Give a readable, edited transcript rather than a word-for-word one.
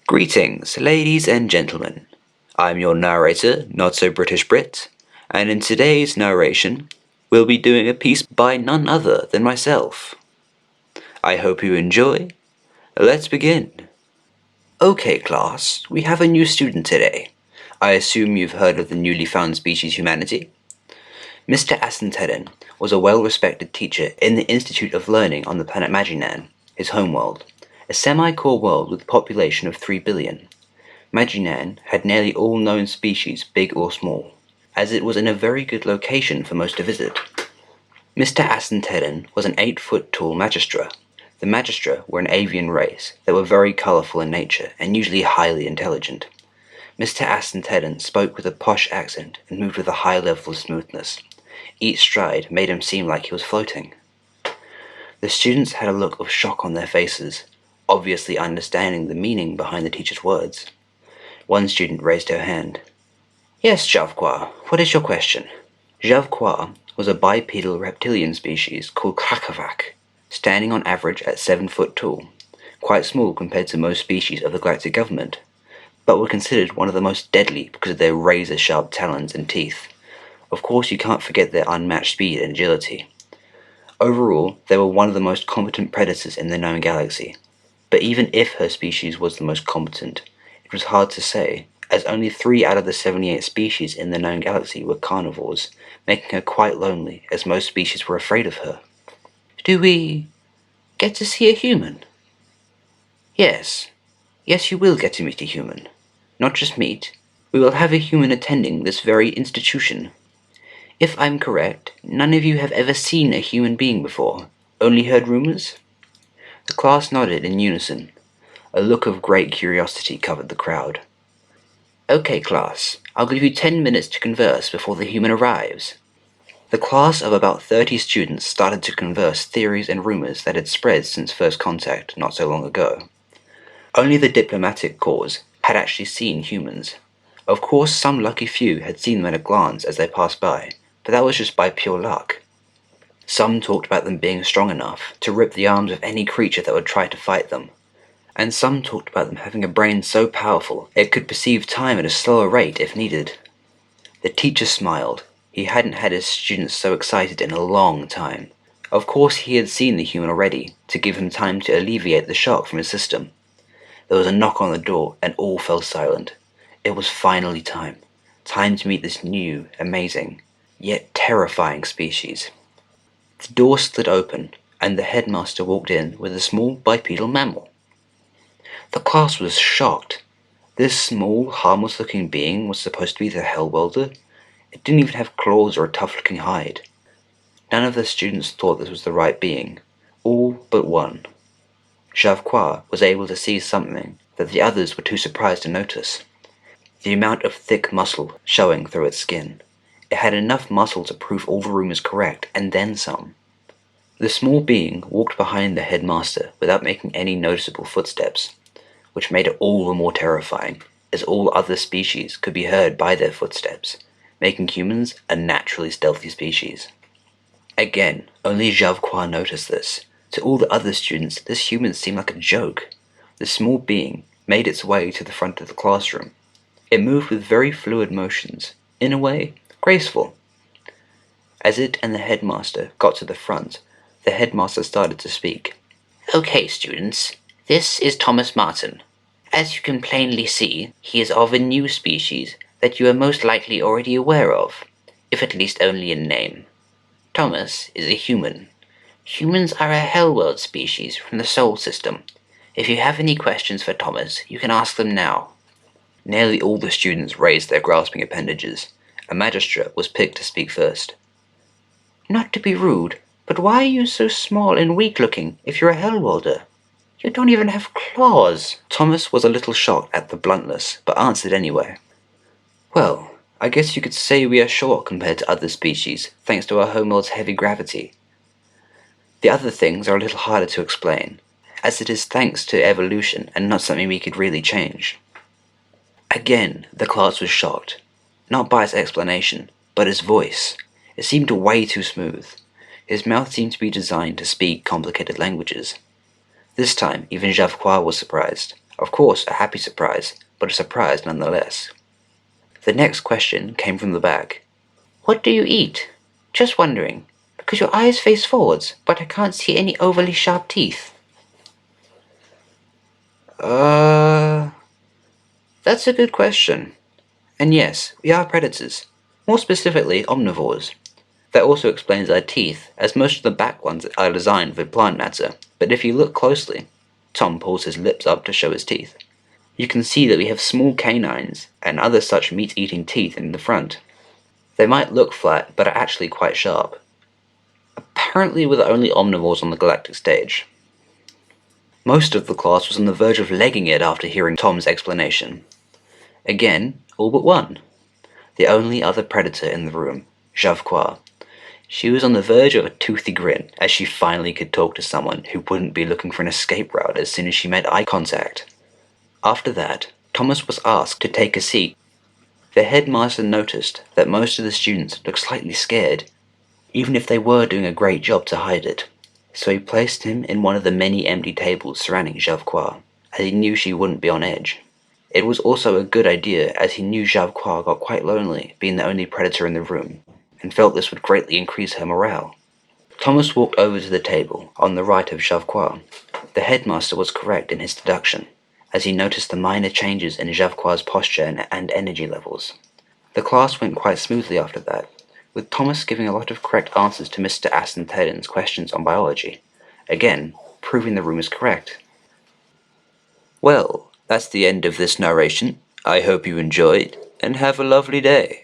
Greetings, ladies and gentlemen. I'm your narrator, Not-So-British-Brit, and in today's narration, we'll be doing a piece by none other than myself. I hope you enjoy. Let's begin. Okay, class, we have a new student today. I assume you've heard of the newly found species humanity? Mr. Asantedin was a well-respected teacher in the Institute of Learning on the planet Maginan, his homeworld, a semi-core world with a population of 3 billion. Maginan had nearly all known species, big or small, as it was in a very good location for most to visit. Mr. Asantedin was an 8-foot-tall magistra. The magistra were an avian race that were very colourful in nature and usually highly intelligent. Mr. Asantedin spoke with a posh accent and moved with a high level of smoothness. Each stride made him seem like he was floating. The students had a look of shock on their faces, obviously understanding the meaning behind the teacher's words. One student raised her hand. Yes, Javqua, what is your question? Javqua was a bipedal reptilian species called Krakavak, standing on average at 7 foot tall, quite small compared to most species of the galactic government, but were considered one of the most deadly because of their razor-sharp talons and teeth. Of course, you can't forget their unmatched speed and agility. Overall, they were one of the most competent predators in the known galaxy, but even if her species was the most competent, it was hard to say, as only 3 out of the 78 species in the known galaxy were carnivores, making her quite lonely, as most species were afraid of her. Do we get to see a human? Yes, you will get to meet a human. Not just meet, we will have a human attending this very institution. If I'm correct, none of you have ever seen a human being before, only heard rumors? The class nodded in unison. A look of great curiosity covered the crowd. Okay, class, I'll give you 10 minutes to converse before the human arrives. The class of about 30 students started to converse theories and rumors that had spread since first contact not so long ago. Only the diplomatic corps had actually seen humans. Of course, some lucky few had seen them at a glance as they passed by, but that was just by pure luck. Some talked about them being strong enough to rip the arms of any creature that would try to fight them, and some talked about them having a brain so powerful it could perceive time at a slower rate if needed. The teacher smiled. He hadn't had his students so excited in a long time. Of course, he had seen the human already, to give him time to alleviate the shock from his system. There was a knock on the door, and all fell silent. It was finally time. Time to meet this new, amazing, yet terrifying species. The door slid open, and the headmaster walked in with a small bipedal mammal. The class was shocked. This small, harmless-looking being was supposed to be the hellworlder. It didn't even have claws or a tough-looking hide. None of the students thought this was the right being, all but one. Javqua was able to see something that the others were too surprised to notice. The amount of thick muscle showing through its skin. It had enough muscle to prove all the rumors correct, and then some. The small being walked behind the headmaster without making any noticeable footsteps, which made it all the more terrifying, as all other species could be heard by their footsteps, making humans a naturally stealthy species. Again, only Javqua noticed this. To all the other students, this human seemed like a joke. The small being made its way to the front of the classroom. It moved with very fluid motions, in a way, graceful. As it and the headmaster got to the front, the headmaster started to speak. Okay, students, this is Thomas Martin. As you can plainly see, he is of a new species that you are most likely already aware of, if at least only in name. Thomas is a human. Humans are a hellworld species from the Sol system. If you have any questions for Thomas, you can ask them now. Nearly all the students raised their grasping appendages. A magistrate was picked to speak first. Not to be rude, but why are you so small and weak-looking if you're a hellworlder? You don't even have claws. Thomas was a little shocked at the bluntness, but answered anyway. Well, I guess you could say we are short compared to other species, thanks to our homeworld's heavy gravity. The other things are a little harder to explain, as it is thanks to evolution and not something we could really change. Again, the class was shocked, not by his explanation, but his voice. It seemed way too smooth. His mouth seemed to be designed to speak complicated languages. This time, even Javqua was surprised. Of course, a happy surprise, but a surprise nonetheless. The next question came from the back. "What do you eat? Just wondering, because your eyes face forwards, but I can't see any overly sharp teeth." That's a good question. And yes, we are predators. More specifically, omnivores. That also explains our teeth, as most of the back ones are designed for plant matter, but if you look closely, Tom pulls his lips up to show his teeth. You can see that we have small canines and other such meat-eating teeth in the front. They might look flat, but are actually quite sharp. Apparently we're the only omnivores on the galactic stage. Most of the class was on the verge of legging it after hearing Tom's explanation. Again, all but one. The only other predator in the room, Javqua. She was on the verge of a toothy grin as she finally could talk to someone who wouldn't be looking for an escape route as soon as she made eye contact. After that, Thomas was asked to take a seat. The headmaster noticed that most of the students looked slightly scared, even if they were doing a great job to hide it. So he placed him in one of the many empty tables surrounding Javqua, as he knew she wouldn't be on edge. It was also a good idea as he knew Javqua got quite lonely being the only predator in the room, and felt this would greatly increase her morale. Thomas walked over to the table on the right of Javqua. The headmaster was correct in his deduction, as he noticed the minor changes in Javqua's posture and energy levels. The class went quite smoothly after that, with Thomas giving a lot of correct answers to Mr. Aston Theden's questions on biology, again, proving the room is correct. Well, that's the end of this narration. I hope you enjoyed, and have a lovely day.